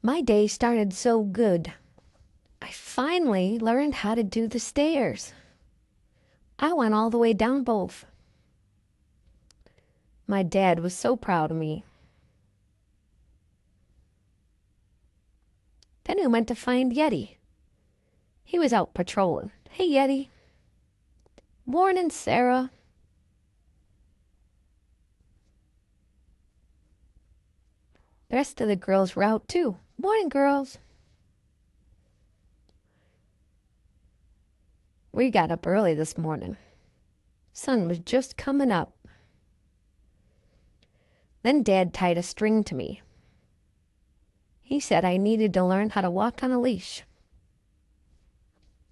My day started so good. I finally learned how to do the stairs. I went all the way down both. My dad was so proud of me. Then we went to find Yeti. He was out patrolling. Hey, Yeti. Morning, Sarah. The rest of the girls were out too. Morning, girls. We got up early this morning. Sun was just coming up. Then Dad tied a string to me. He said I needed to learn how to walk on a leash.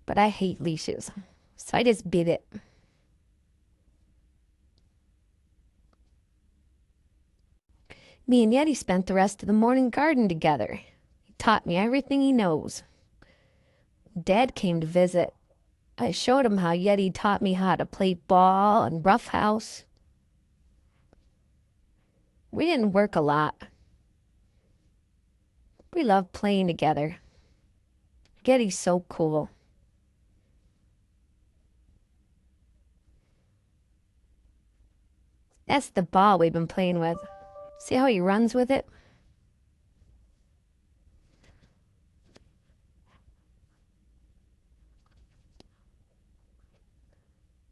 But I hate leashes, so I just bit it. Me and Yeti spent the rest of the morning garden together. He taught me everything he knows. Dad came to visit. I showed him how Yeti taught me how to play ball and roughhouse. We didn't work a lot. We loved playing together. Yeti's so cool. That's the ball we've been playing with. See how he runs with it?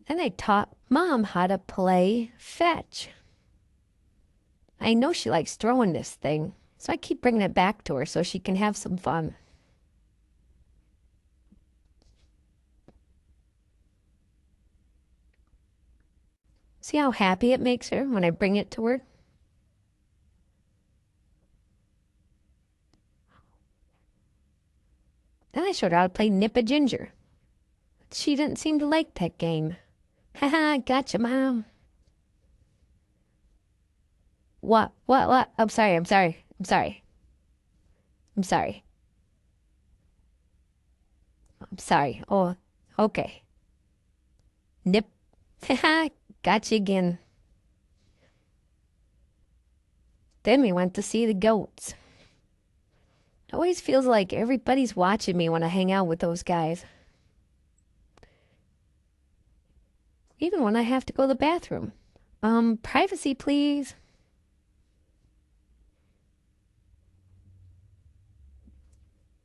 Then I taught Mom how to play fetch. I know she likes throwing this thing, so I keep bringing it back to her so she can have some fun. See how happy it makes her when I bring it to her? Then I showed her how to play Nip a Ginger. She didn't seem to like that game. Haha, gotcha, Mom. What? I'm sorry. I'm sorry. Oh, okay. Nip. Haha, gotcha again. Then we went to see the goats. It always feels like everybody's watching me when I hang out with those guys. Even when I have to go to the bathroom. Privacy, please.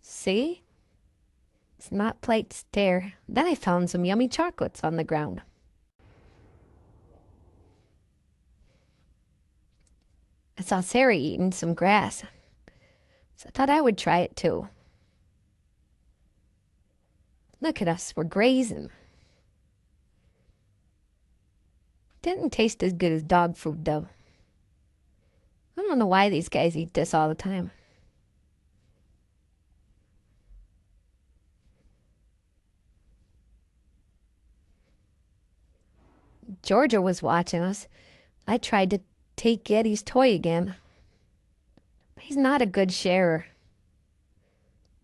See? It's not polite to stare. Then I found some yummy chocolates on the ground. I saw Sarah eating some grass, so I thought I would try it too. Look at us, we're grazing. Didn't taste as good as dog food, though. I don't know why these guys eat this all the time. Georgia was watching us. I tried to take Yeti's toy again. He's not a good sharer.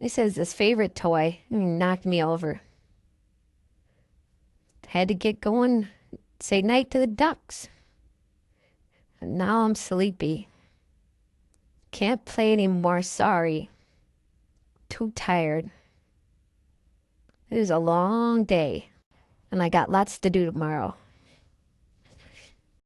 This is his favorite toy, and he knocked me over. Had to get going, say night to the ducks. And now I'm sleepy. Can't play anymore, sorry. Too tired. It is a long day, and I got lots to do tomorrow.